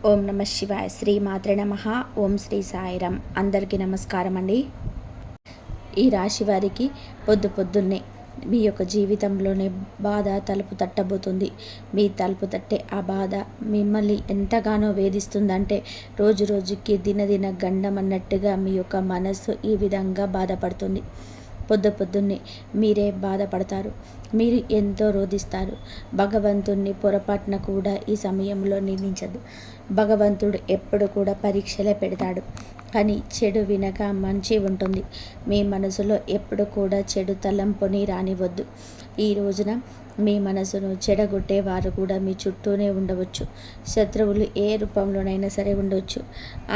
ఓం నమ శివాయ. శ్రీ మాత్రే నమః. ఓం శ్రీ సాయిరాం. అందరికీ నమస్కారం అండి. ఈ రాశి వారికి పొద్దున్నే మీ యొక్క జీవితంలోనే బాధ తలుపు తట్టబోతుంది. మీ తలుపు తట్టే ఆ బాధ మిమ్మల్ని ఎంతగానో వేధిస్తుందంటే రోజు రోజుకి దినదిన గండం అన్నట్టుగా మీ యొక్క మనస్సు ఈ విధంగా బాధపడుతుంది. పొద్దున్నే మీరే బాధపడతారు. మీరు ఎంతో రోధిస్తారు. భగవంతుణ్ణి పొరపాటున కూడా ఈ సమయంలో నిందించదు. భగవంతుడు ఎప్పుడు కూడా పరీక్షలే పెడతాడు, కానీ చెడు వినక మంచి ఉంటుంది. మీ మనసులో ఎప్పుడు కూడా చెడు తలంపుని రానివ్వద్దు. ఈ రోజున మీ మనసును చెడగొట్టేవారు కూడా మీ చుట్టూనే ఉండవచ్చు. శత్రువులు ఏ రూపంలోనైనా సరే ఉండవచ్చు.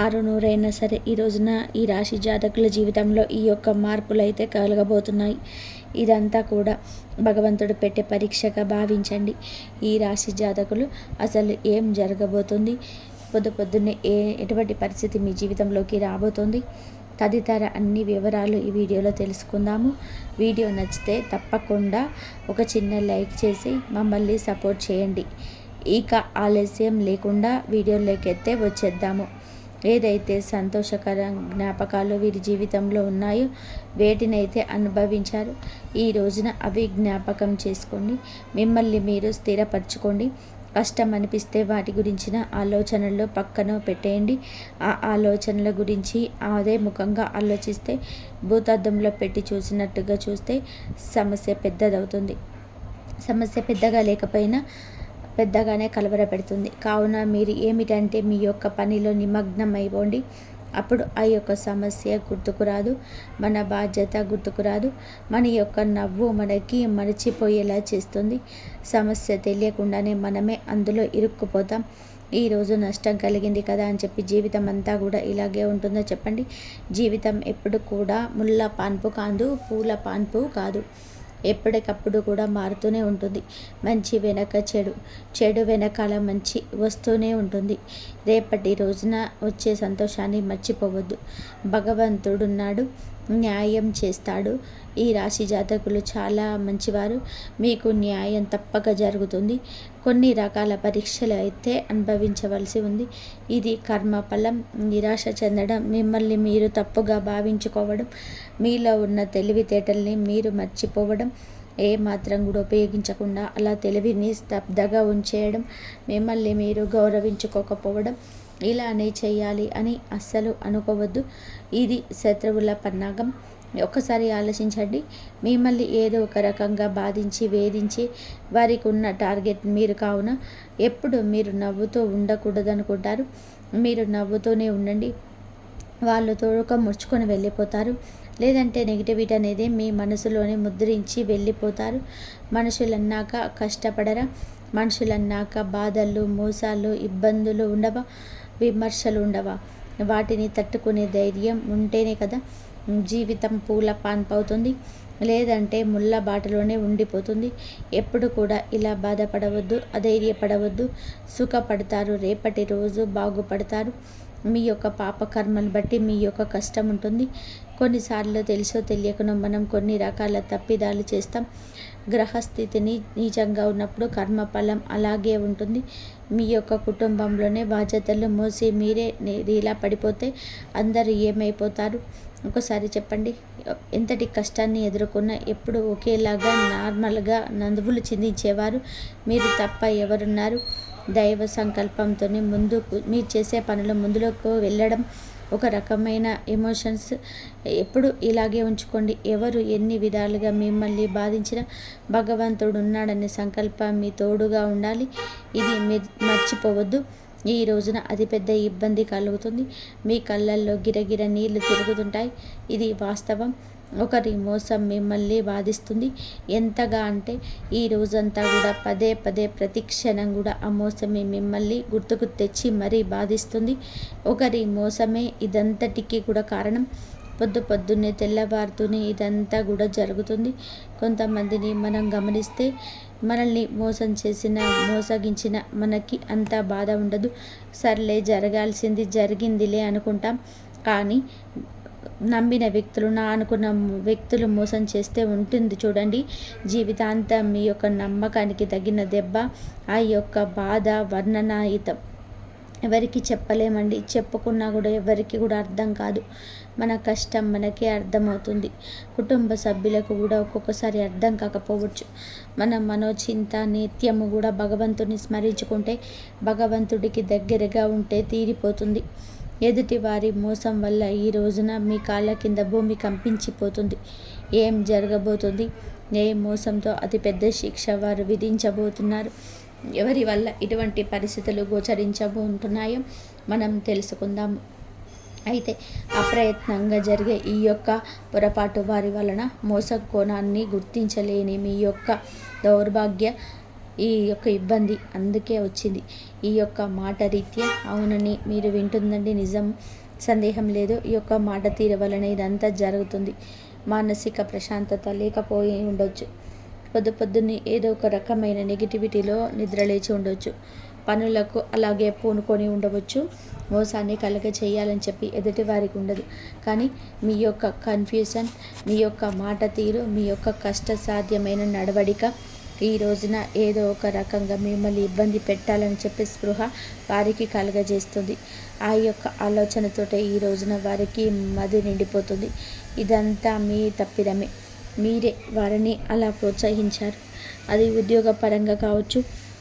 600 సరే ఈ రోజున ఈ రాశి జాతకుల జీవితంలో ఈ యొక్క మార్పులు అయితే కలగబోతున్నాయి. ఇదంతా కూడా భగవంతుడు పెట్టే పరీక్షగా భావించండి. ఈ రాశి జాతకులు అసలు ఏం జరగబోతుంది, పొద్దున్నే ఎటువంటి పరిస్థితి మీ జీవితంలోకి రాబోతుంది, తదితర అన్ని వివరాలు ఈ వీడియోలో తెలుసుకుందాము. వీడియో నచ్చితే తప్పకుండా ఒక చిన్న లైక్ చేసి మమ్మల్ని సపోర్ట్ చేయండి. ఇక ఆలస్యం లేకుండా వీడియోలోకి వచ్చేద్దాము. ఏదైతే సంతోషకర జ్ఞాపకాలు వీరి జీవితంలో ఉన్నాయో వేటినైతే అనుభవించారు, ఈ రోజున అవి జ్ఞాపకం చేసుకోండి. మిమ్మల్ని మీరు స్థిరపరచుకోండి. కష్టం అనిపిస్తే వాటి గురించిన ఆలోచనలు పక్కన పెట్టేయండి. ఆ ఆలోచనల గురించి అదే ముఖంగా ఆలోచిస్తే భూతద్దంలో పెట్టి చూసినట్టుగా చూస్తే సమస్య పెద్దదవుతుంది. సమస్య పెద్దగా లేకపోయినా పెద్దగానే కలవరపెడుతుంది. కావున మీరు ఏమిటంటే మీ యొక్క పనిలో నిమగ్నం అయిపోండి. అప్పుడు ఆ యొక్క సమస్య గుర్తుకు రాదు, మన బాధ్యత గుర్తుకు రాదు, మన యొక్క నవ్వు మనకి మరచిపోయేలా చేస్తుంది. సమస్య తెలియకుండానే మనమే అందులో ఇరుక్కుపోతాం. ఈరోజు నష్టం కలిగింది కదా అని చెప్పి జీవితం అంతా కూడా ఇలాగే ఉంటుందో చెప్పండి? జీవితం ఎప్పుడు కూడా ముళ్ళ పాన్పు కాదు, పూల పాన్పు కాదు. ఎప్పటికప్పుడు కూడా మారుతూనే ఉంటుంది. మంచి వెనక చెడు, చెడు వెనకాల మంచి వస్తూనే ఉంటుంది. రేపటి రోజున వచ్చే సంతోషాన్ని మర్చిపోవద్దు. భగవంతుడున్నాడు, న్యాయం చేస్తాడు. ఈ రాశి జాతకులు చాలా మంచివారు. మీకు న్యాయం తప్పక జరుగుతుంది. కొన్ని రకాల పరీక్షలు అయితే అనుభవించవలసి ఉంది. ఇది కర్మఫలం. నిరాశ చెందడం, మిమ్మల్ని మీరు తప్పుగా భావించుకోవడం, మీలో ఉన్న తెలివితేటల్ని మీరు మర్చిపోవడం, ఏ మాత్రం కూడా ఉపయోగించకుండా అలా తెలివిని స్తబ్దగా ఉంచేయడం, మిమ్మల్ని మీరు గౌరవించుకోకపోవడం, ఇలానే చేయాలి అని అస్సలు అనుకోవద్దు. ఇది శత్రువుల పన్నాగం. ఒక్కసారి ఆలోచించండి. మిమ్మల్ని ఏదో ఒక రకంగా బాధించి వేధించి వారికి ఉన్న టార్గెట్ మీరు కావున ఎప్పుడు మీరు నవ్వుతూ ఉండకూడదనుకుంటారు. మీరు నవ్వుతూనే ఉండండి. వాళ్ళు తోడుక ముడుచుకొని వెళ్ళిపోతారు. లేదంటే నెగిటివిటీ అనేది మీ మనసులోనే ముద్రించి వెళ్ళిపోతారు. మనుషులన్నాక కష్టపడరా? మనుషులన్నాక బాధలు, మోసాలు, ఇబ్బందులు ఉండవా? విమర్శలు ఉండవా? వాటిని తట్టుకునే ధైర్యం ఉంటేనే కదా జీవితం పూల పాన్పవుతుంది, లేదంటే ముళ్ళ బాటలోనే ఉండిపోతుంది. ఎప్పుడు కూడా ఇలా బాధపడవద్దు, అధైర్యపడవద్దు. సుఖపడతారు. రేపటి రోజు బాగుపడతారు. మీ యొక్క పాపకర్మలు బట్టి మీ యొక్క కష్టం ఉంటుంది. కొన్నిసార్లు తెలుసో తెలియకనో మనం కొన్ని రకాల తప్పిదాలు చేస్తాం. గ్రహస్థితిని నీచంగా ఉన్నప్పుడు కర్మఫలం అలాగే ఉంటుంది. మీ యొక్క కుటుంబంలోనే బాధ్యతలు మోసి మీరే ఇలా పడిపోతే అందరూ ఏమైపోతారు? ఒకసారి చెప్పండి. ఎంతటి కష్టాన్ని ఎదుర్కొన్నా ఎప్పుడు ఒకేలాగా నార్మల్గా నందువులు చిందించేవారు మీరు తప్ప ఎవరున్నారు? దైవ సంకల్పంతో ముందుకు మీరు చేసే పనులు ముందులోకి వెళ్ళడం, ఒక రకమైన ఎమోషన్స్ ఎప్పుడు ఇలాగే ఉంచుకోండి. ఎవరు ఎన్ని విధాలుగా మిమ్మల్ని బాధించినా భగవంతుడు ఉన్నాడనే సంకల్పం మీ తోడుగా ఉండాలి. ఇది మీరు మర్చిపోవద్దు. ఈ రోజున అతిపెద్ద ఇబ్బంది కలుగుతుంది. మీ కళ్ళల్లో గిరగిర నీళ్లు తిరుగుతుంటాయి. ఇది వాస్తవం. ఒకరి మోసం మిమ్మల్ని బాధిస్తుంది. ఎంతగా అంటే ఈ రోజంతా కూడా పదే పదే ప్రతి క్షణం కూడా ఆ మోసమే మిమ్మల్ని గుర్తుకు తెచ్చి మరీ బాధిస్తుంది. ఒకరి మోసమే ఇదంతటికీ కూడా కారణం. పొద్దున్నే తెల్లవారుతూనే ఇదంతా కూడా జరుగుతుంది. కొంతమందిని మనం గమనిస్తే మనల్ని మోసం చేసిన, మోసగించిన మనకి అంత బాధ ఉండదు. సర్లే జరగాల్సింది జరిగిందిలే అనుకుంటాం. కానీ నమ్మిన వ్యక్తులు, నా అనుకున్న వ్యక్తులు మోసం చేస్తే ఉంటుంది చూడండి, జీవితాంతం మీ యొక్క నమ్మకానికి తగిన దెబ్బ, ఆ యొక్క బాధ వర్ణనాతీతం. ఎవరికి చెప్పలేమండి. చెప్పుకున్నా కూడా ఎవరికి కూడా అర్థం కాదు. మన కష్టం మనకే అర్థమవుతుంది. కుటుంబ సభ్యులకు కూడా ఒక్కొక్కసారి అర్థం కాకపోవచ్చు. మన మనోచింత నిత్యము కూడా భగవంతుని స్మరించుకుంటే, భగవంతుడికి దగ్గరగా ఉంటే తీరిపోతుంది. ఎదుటి వారి మోసం వల్ల ఈ రోజున మీ కాళ్ళ కింద భూమి కంపించిపోతుంది. ఏం జరగబోతుంది? ఏ మోసంతో అతిపెద్ద శిక్ష వారు విధించబోతున్నారు? ఎవరి వల్ల ఇటువంటి పరిస్థితులు గోచరించబోతున్నాయో మనం తెలుసుకుందాము. అయితే అప్రయత్నంగా జరిగే ఈ యొక్క పొరపాటు వారి వలన మోసకోణాన్ని గుర్తించలేని మీ యొక్క దౌర్భాగ్య ఈ యొక్క ఇబ్బంది అందుకే వచ్చింది. ఈ యొక్క మాట రీత్యా అవునని మీరు వింటుందండి, నిజం, సందేహం లేదు. ఈ యొక్క మాట తీరు వలన ఇదంతా జరుగుతుంది. మానసిక ప్రశాంతత లేకపోయి ఉండొచ్చు. పొద్దున్నే ఏదో ఒక రకమైన నెగిటివిటీలో నిద్రలేచి ఉండొచ్చు. పనులకు అలాగే పూనుకొని ఉండవచ్చు. మోసాన్ని కలగ చేయాలని చెప్పి ఎదుటి వారికి ఉండదు. కానీ మీ యొక్క కన్ఫ్యూజన్, మీ యొక్క మాట తీరు, మీ యొక్క కష్టసాధ్యమైన నడవడిక ఈ రోజున ఏదో ఒక రకంగా మిమ్మల్ని ఇబ్బంది పెట్టాలని చెప్పి స్పృహ వారికి కలగజేస్తుంది. ఆ యొక్క ఆలోచనతోటే ఈ రోజున వారికి మది నిండిపోతుంది. ఇదంతా మీ తప్పిదమే. మీరే వారిని అలా ప్రోత్సహించారు. అది ఉద్యోగపరంగా కావచ్చు,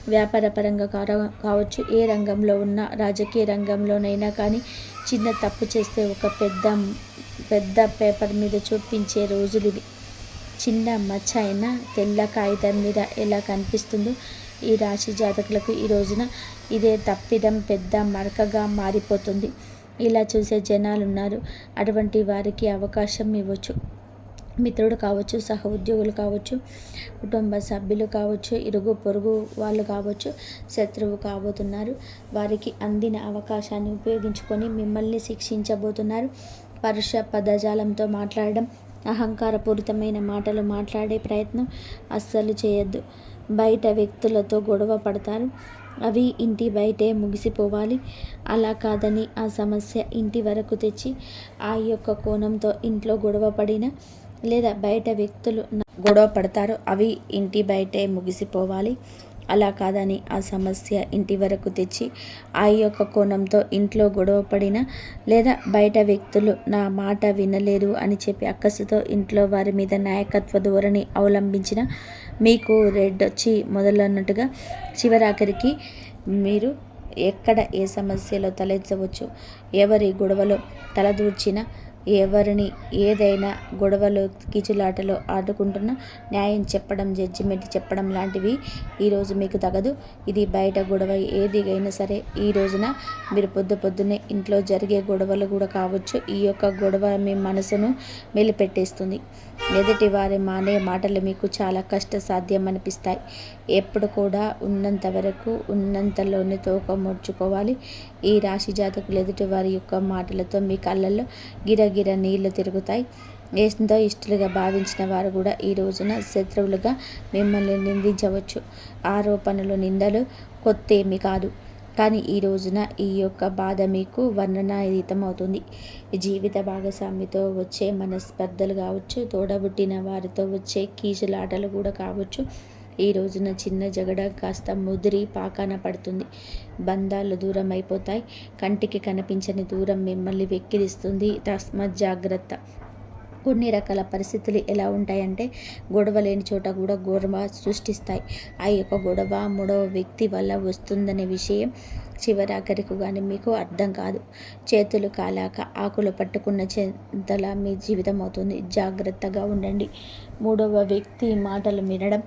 వ్యాపార పరంగా కావచ్చు, ఏ రంగంలో ఉన్నా, రాజకీయ రంగంలోనైనా కానీ చిన్న తప్పు చేస్తే ఒక పెద్ద పేపర్ మీద చూపించే రోజులు ఇవి. చిన్న మచ్చ అయినా తెల్ల కాగితం మీద ఎలా కనిపిస్తుందో ఈ రాశి జాతకులకు ఈ రోజున ఇదే తప్పిదం పెద్ద మరకగా మారిపోతుంది. ఇలా చూసే జనాలు ఉన్నారు. అటువంటి వారికి అవకాశం ఇవ్వచ్చు. మిత్రుడు కావచ్చు, సహ ఉద్యోగులు కావచ్చు, కుటుంబ సభ్యులు కావచ్చు, ఇరుగు పొరుగు వాళ్ళు కావచ్చు, శత్రువు కాబోతున్నారు. వారికి అందిన అవకాశాన్ని ఉపయోగించుకొని మిమ్మల్ని శిక్షించబోతున్నారు. పరుష పదజాలంతో మాట్లాడడం, అహంకారపూరితమైన మాటలు మాట్లాడే ప్రయత్నం అస్సలు చేయొద్దు. బయట వ్యక్తులతో గొడవ పడతారు. అవి ఇంటి బయటే ముగిసిపోవాలి. అలా కాదని ఆ సమస్య ఇంటి వరకు తెచ్చి ఆ యొక్క కోణంతో ఇంట్లో గొడవ పడిన లేదా బయట వ్యక్తులు గొడవ పడతారు. అవి ఇంటి బయటే ముగిసిపోవాలి. అలా కాదని ఆ సమస్య ఇంటి వరకు తెచ్చి ఆ యొక్క కోణంతో ఇంట్లో గొడవ పడిన లేదా బయట వ్యక్తులు నా మాట వినలేదు అని చెప్పి అక్కసుతో ఇంట్లో వారి మీద నాయకత్వ ధోరణి అవలంబించిన మీకు రెడ్ వచ్చి మొదలన్నట్టుగా చివరాఖరికి మీరు ఎక్కడ ఏ సమస్యలో తలెత్తవచ్చు, ఎవరి గొడవలో తలదూర్చినా, ఎవరిని ఏదైనా గొడవలో కీచులాటలో ఆడుకుంటున్నా న్యాయం చెప్పడం, జడ్జిమెంట్ చెప్పడం లాంటివి ఈరోజు మీకు తగదు. ఇది బయట గొడవ ఏదిగైనా సరే ఈ రోజున మీరు పొద్దున్నే ఇంట్లో జరిగే గొడవలు కూడా కావచ్చు. ఈ యొక్క గొడవ మీ మనసును మెలిపెట్టేస్తుంది. ఎదుటి వారి మాటలు మీకు చాలా కష్టసాధ్యం అనిపిస్తాయి. ఎప్పుడు కూడా ఉన్నంత వరకు ఉన్నంతలోనే తోక ముడుచుకోవాలి. ఈ రాశి జాతకులు ఎదుటి వారి యొక్క మాటలతో మీ కళ్ళల్లో గిరగిర నీళ్లు తిరుగుతాయి. ఎంతో ఇష్టలుగా భావించిన వారు కూడా ఈ రోజున శత్రువులుగా మిమ్మల్ని నిందించవచ్చు. ఆరోపణలు, నిందలు కొత్తేమీ కాదు. కానీ ఈ రోజున ఈ యొక్క బాధ మీకు వర్ణనాతీతం అవుతుంది. జీవిత భాగస్వామితో వచ్చే మనస్పర్ధలు కావచ్చు, తోడబుట్టిన వారితో వచ్చే కీచులాటలు కూడా కావచ్చు. ఈ రోజున చిన్న జగడ కాస్త ముదిరి పాకాన పడుతుంది. బంధాలు దూరం అయిపోతాయి. కంటికి కనిపించని దూరం మిమ్మల్ని వెక్కిరిస్తుంది. తస్మత్ జాగ్రత్త. కొన్ని రకాల పరిస్థితులు ఎలా ఉంటాయంటే గొడవ లేని చోట కూడా గొడవ సృష్టిస్తాయి. ఆ యొక్క గొడవ మూడవ వ్యక్తి వల్ల వస్తుందనే విషయం చివరాఖరికి కానీ మీకు అర్థం కాదు. చేతులు కాలాక ఆకులు పట్టుకున్న చింతలా మీ జీవితం అవుతుంది. జాగ్రత్తగా ఉండండి. మూడవ వ్యక్తి మాటలు వినడం,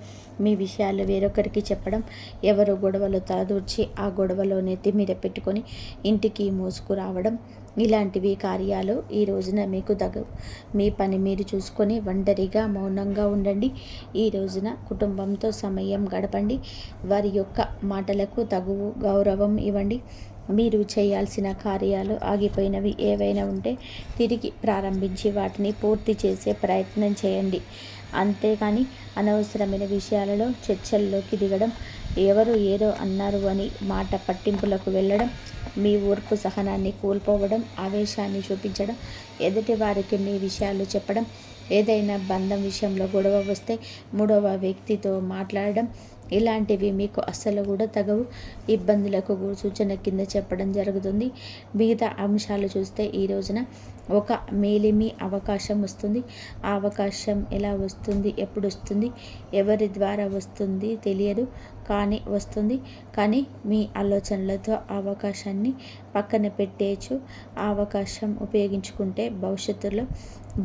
మీ విషయాలు వేరొకరికి చెప్పడం, ఎవరు గొడవలు తలదూర్చి ఆ గొడవలో నెత్తి మీద పెట్టుకొని ఇంటికి మోసుకురావడం, ఇలాంటివి కార్యాలు ఈ రోజున మీకు తగవు. మీ పని మీరు చూసుకొని ఒంటరిగా మౌనంగా ఉండండి. ఈ రోజున కుటుంబంతో సమయం గడపండి. వారి యొక్క మాటలకు తగు గౌరవం ఇవ్వండి. మీరు చేయాల్సిన కార్యాలు ఆగిపోయినవి ఏవైనా ఉంటే తిరిగి ప్రారంభించి వాటిని పూర్తి చేసే ప్రయత్నం చేయండి. అంతేకాని అనవసరమైన విషయాలలో చర్చల్లోకి దిగడం, ఎవరు ఏదో అన్నారు అని మాట పట్టింపులకు వెళ్ళడం, మీ ఓర్పు సహనాన్ని కోల్పోవడం, ఆవేశాన్ని చూపించడం, ఎదుటి వారికి మీ విషయాలు చెప్పడం, ఏదైనా బంధం విషయంలో గొడవ వస్తే మూడవ వ్యక్తితో మాట్లాడడం, ఇలాంటివి మీకు అస్సలు కూడా తగవు. ఇబ్బందులకు సూచన కింద చెప్పడం జరుగుతుంది. మిగతా అంశాలు చూస్తే ఈ రోజున ఒక మేలిమి అవకాశం వస్తుంది. ఆ అవకాశం ఎలా వస్తుంది, ఎప్పుడు వస్తుంది, ఎవరి ద్వారా వస్తుంది తెలియదు, కానీ వస్తుంది. కానీ మీ ఆలోచనలతో ఆ అవకాశాన్ని పక్కన పెట్టేయచ్చు. ఆ అవకాశం ఉపయోగించుకుంటే భవిష్యత్తులో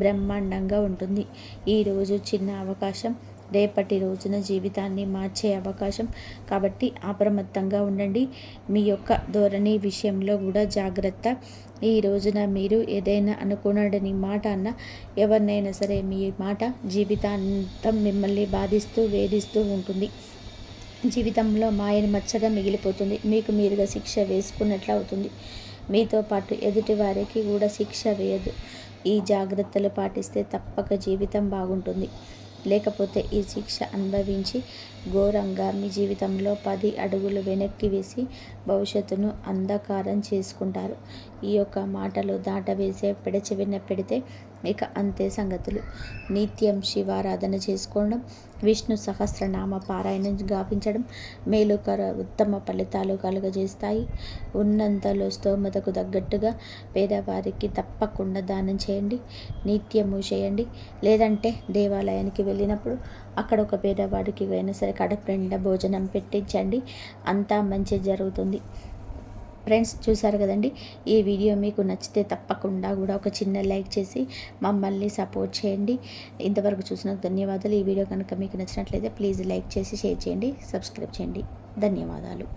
బ్రహ్మాండంగా ఉంటుంది. ఈరోజు చిన్న అవకాశం రేపటి రోజున జీవితాన్ని మార్చే అవకాశం. కాబట్టి అప్రమత్తంగా ఉండండి. మీ యొక్క ధోరణి విషయంలో కూడా జాగ్రత్త. ఈ రోజున మీరు ఏదైనా అనుకున్నాడని మాట అన్న ఎవరినైనా సరే మీ మాట జీవితాంతం మిమ్మల్ని బాధిస్తూ వేధిస్తూ ఉంటుంది. జీవితంలో మాయని మచ్చగా మిగిలిపోతుంది. మీకు మీరుగా శిక్ష వేసుకున్నట్లు అవుతుంది. మీతో పాటు ఎదుటి వారికి కూడా శిక్ష వేయదు. ఈ జాగ్రత్తలు పాటిస్తే తప్పక జీవితం బాగుంటుంది. లేకపోతే ఈ శిక్ష అనుభవించి ఘోరంగా మీ జీవితంలో 10 అడుగులు వెనక్కి వేసి భవిష్యత్తును అంధకారం చేసుకుంటారు. ఈ యొక్క మాటలు దాటవేసే పెడచెవిన పెడితే ఇక అంతే సంగతులు. నిత్యం శివారాధన చేసుకోవడం, విష్ణు సహస్రనామ పారాయణం గావించడం మేలుకర ఉత్తమ ఫలితాలు కలుగజేస్తాయి. ఉన్నంతలో స్తోమతకు తగ్గట్టుగా పేదవారికి తప్పకుండా దానం చేయండి. నిత్యము చేయండి. లేదంటే దేవాలయానికి వెళ్ళినప్పుడు అక్కడ ఒక పేదవాడికి అయినా సరే కడుపు నిండా భోజనం పెట్టించండి. అంతా మంచి జరుగుతుంది. ఫ్రెండ్స్, చూసారు కదండి. ఈ వీడియో మీకు నచ్చితే తప్పకుండా కూడా ఒక చిన్న లైక్ చేసి మమ్మల్ని సపోర్ట్ చేయండి. ఇంతవరకు చూసినందుకు ధన్యవాదాలు. ఈ వీడియో కనుక మీకు నచ్చినట్లయితే ప్లీజ్ లైక్ చేసి షేర్ చేయండి, సబ్స్క్రైబ్ చేయండి. ధన్యవాదాలు.